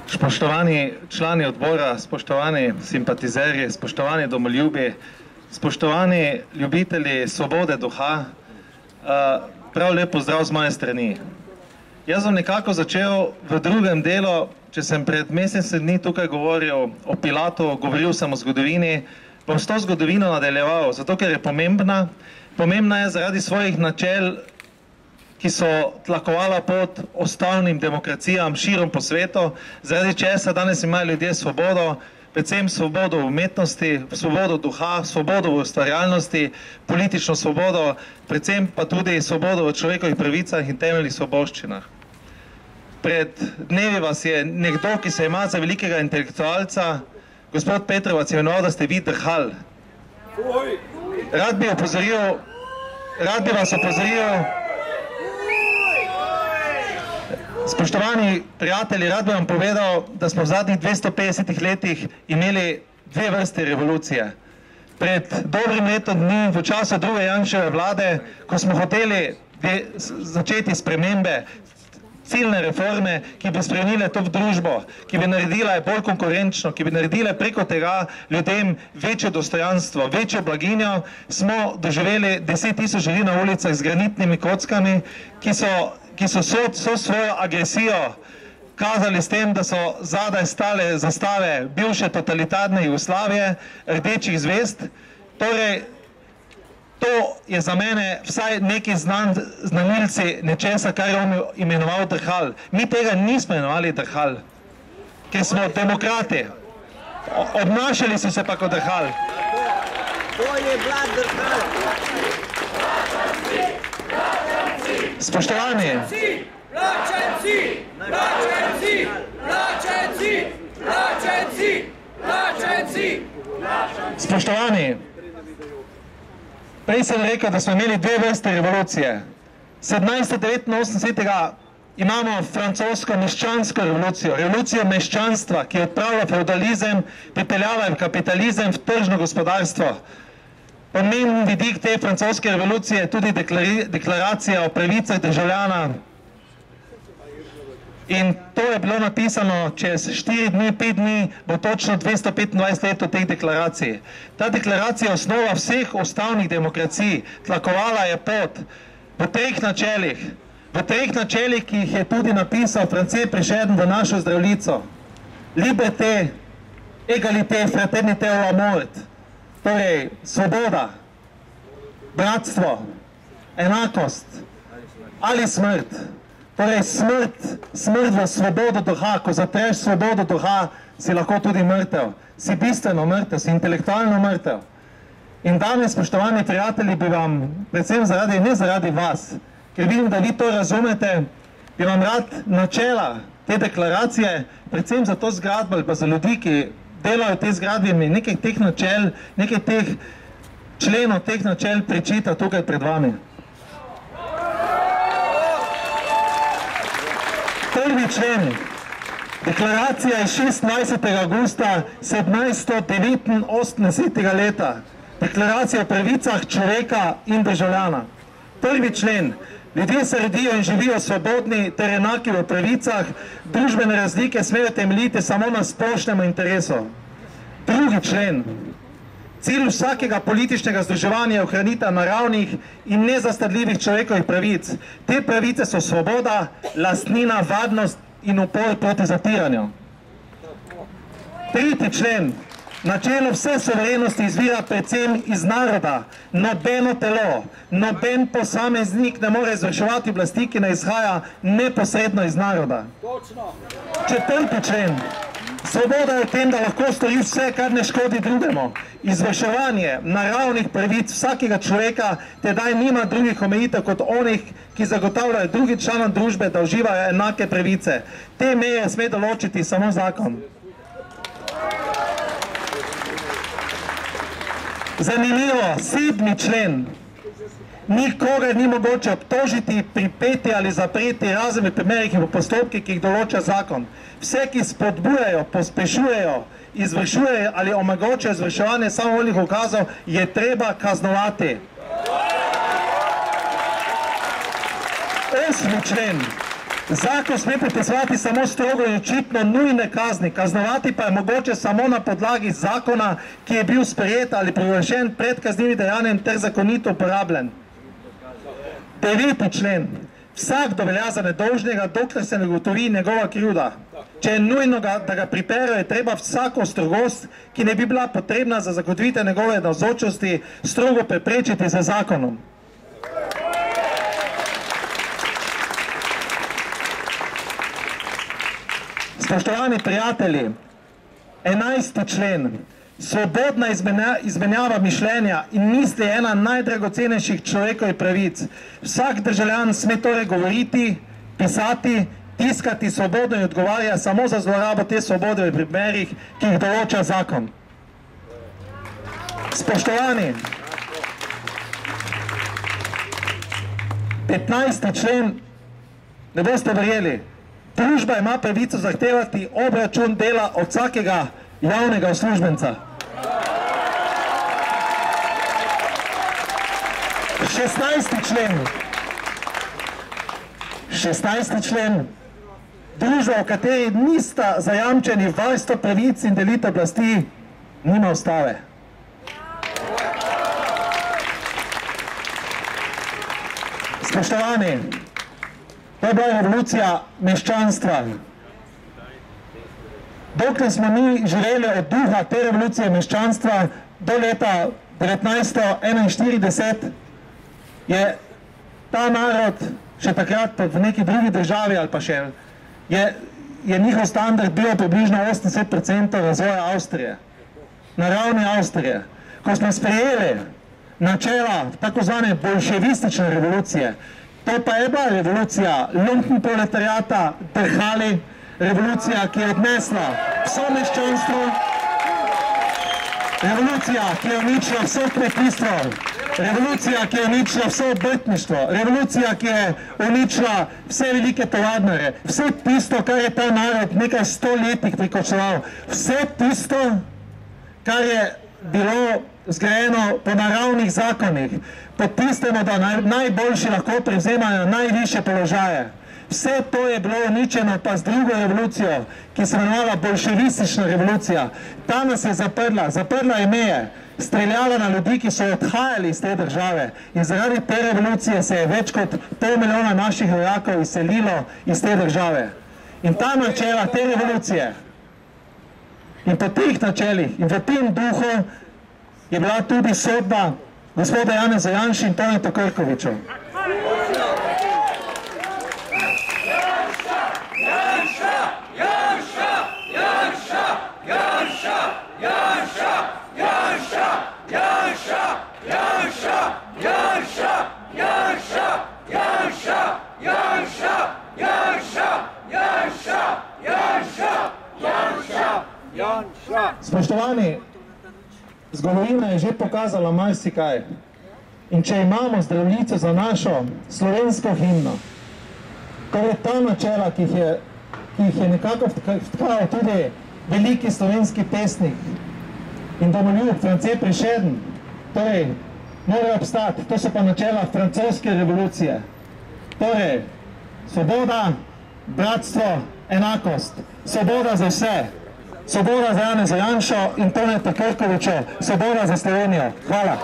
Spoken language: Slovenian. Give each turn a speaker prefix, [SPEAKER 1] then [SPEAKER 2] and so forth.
[SPEAKER 1] Spoštovani člani odbora, spoštovani simpatizerji, spoštovani domoljubi, spoštovani ljubitelji svobode duha, prav lep pozdrav z moje strani. Jaz bom nekako začel v drugem delu, če sem pred mesecem dni tukaj govoril o Pilatu, govoril sem o zgodovini, bom s to zgodovino nadaljeval, zato ker je pomembna. Pomembna je zaradi svojih načel, ki so tlakovala pot ustavnim demokracijam širom po svetu, zaradi česa danes imajo ljudje svobodo, predvsem svobodo v umetnosti, svobodo duha, svobodo v ustvarjalnosti, politično svobodo, predvsem pa tudi svobodo v človekovih pravicah in temeljnih svoboščinah. Pred dnevi vas je nekdo, ki se ima za velikega intelektualca, gospod Petrovac, imenoval, da ste vi drhal. Rad bi vas opozoril, spoštovani prijatelji, rad bi vam povedal, da smo v zadnjih 250 letih imeli dve vrste revolucije. Pred dobrim letom dni, v času druge Janševe vlade, ko smo hoteli začeti spremembe, ciljne reforme, ki bi spremenile to v družbo, ki bi naredile bolj konkurenčno, ki bi naredile preko tega ljudem večje dostojanstvo, večjo blaginjo, smo doživeli 10 000 ljudi na ulicah z granitnimi kockami, ki so svojo agresijo kazali s tem, da so zadaj stale zastave bivše totalitarne Jugoslavije, rdečih zvezd. Torej, to je za mene vsaj neki znanilci nečesa, kar je on imenoval drhal. Mi tega nismo imenovali drhal, ker smo demokrati. Obnašali so se pa kot drhal.
[SPEAKER 2] To je bila drhal.
[SPEAKER 1] Spoštovani, spoštovani, prej sem rekel, da smo imeli dve vrste revolucije. 1789 imamo francosko meščansko revolucijo, revolucijo meščanstva, ki odpravlja feudalizem, pripeljava v kapitalizem, v tržno gospodarstvo. Pomemben vidik te francoske revolucije je tudi deklaracija o pravicah državljana. In to je bilo napisano čez 4 dni, 5 dni, bo točno 225 let od teh deklaracij. Ta deklaracija je osnova vseh ustavnih demokracij, tlakovala je pot v treh načelih, ki jih je tudi napisal France Prešeren v našo zdravljico. Liberté, égalité, fraternité ou la mort. Torej, svoboda, bratstvo, enakost ali smrt. Torej, smrt v svobodo duha. Ko zatreš svobodo duha, si lahko tudi mrtev. Si bistveno mrtev, si intelektualno mrtev. In danes, spoštovani prijatelji, bi vam, predvsem ne zaradi vas, ker vidim, da vi to razumete, bi vam rad načela te deklaracije, predvsem za to zgradbo ali pa za ljudi, ki delajo te zgradbe, nekaj teh načel, nekaj teh členov, teh načel prečita tukaj pred vami. Prvi člen, deklaracija je 26. augusta 1789 leta, deklaracija o pravicah človeka in državljana. Prvi člen, ljudje se rodijo in živijo svobodni ter enaki v pravicah, družbene razlike smejo temeljiti samo na splošnem interesu. Drugi člen, cilj vsakega političnega združevanja je ohranitev naravnih in nezastrdljivih človekovih pravic. Te pravice so svoboda, lastnina, varnost in upor proti zatiranju. Tretji člen, načelo vse suverenosti izvira predvsem iz naroda. Nobeno telo, noben posameznik ne more izvrševati oblasti, ki ne izhaja neposredno iz naroda. Četrti člen, svoboda je v tem, da lahko stori vse, kar ne škodi drugemu. Izvrševanje naravnih pravic vsakega človeka tedaj nima drugih omejitev kot onih, ki zagotavljajo drugim članom družbe, da uživajo enake pravice. Te meje sme določiti samo zakon. Zanimivo, 7. člen. Nikogar ni mogoče obtožiti, pripeti ali zapreti, razen v primerih in v postopkih, ki jih določa zakon. Vse, ki spodbujajo, pospešujejo, izvršujejo ali omogočajo izvrševanje samovoljnih ukazov, je treba kaznovati. 8. člen. Zakon sme predpisovati samo strogo in očitno nujne kazni, kaznovati pa je mogoče samo na podlagi zakona, ki je bil sprejet ali privržen pred kaznivim dejanjem ter zakonito uporabljen. 9. člen. Vsakdo velja za nedolžnega, dokler se ne ugotovi njegova krivda. Če je nujno, da ga priperejo, je treba vsako strogost, ki ne bi bila potrebna za zagotovitev njegove navzočnosti, strogo preprečiti z zakonom. Spoštovani prijatelji, 11. člen. Svobodna izmenjava mišljenja in misli je ena najdragocenejših človekovih pravic. Vsak državljan sme torej govoriti, pisati, tiskati svobodno in odgovarja samo za zlorabo te svobode v primerih, ki jih določa zakon. Spoštovani, 15. člen, ne boste verjeli, družba ima pravico zahtevati obračun dela od vsakega javnega uslužbenca. 16. člen. Družba, v kateri nista zajamčeni varstvo pravic in delitev oblasti, nima ustave. Spoštovani, to je bila revolucija meščanstva. Dokler smo mi živeli od duha te revolucije meščanstva do leta 1941, je ta narod še takrat v neki drugi državi ali pa še je njihov standard bil približno 80% razvoja Avstrije, na ravni Avstrije. Ko smo sprejeli načela tako zvane bolševistične revolucije, to pa je bila revolucija lumpenproletariata, drhali, revolucija, ki je odnesla vso meščanstvo, revolucija, ki je uničila vso kmetijstvo, revolucija, ki je uničila vso obrtništvo, revolucija, ki je uničila vse velike tovarnare, vse tisto, kar je ta narod nekaj 100 letih prikočeval, vse tisto, kar je bilo zgrajeno po naravnih zakonih, po tistemu, da najboljši lahko prevzemajo najvišje položaje. Vse to je bilo uničeno pa z drugo revolucijo, ki se imenovala bolševistična revolucija. Ta nas je zaprla je meje, streljala na ljudi, ki so odhajali iz te države. In zaradi te revolucije se je več kot 500 milijona naših vojakov izselilo iz te države. In ta načela te revolucije in po teh načelih in v tem duhu je bila tudi sodba gospoda Janeza Janše in Toneta Krkoviča. Spoštovani, zgodovina je že pokazala marsikaj. In če imamo Zdravljico za našo slovensko himno, torej ta načela, ki jih je nekako vtkal tudi veliki slovenski pesnik in domoljub France Prešeren, torej mora obstati. To so pa načela francoske revolucije. Torej, svoboda, bratstvo, enakost, svoboda za vse. Svoboda za Janeza Janšo in Toneta Krkoviča, svoboda za Slovenijo. Hvala.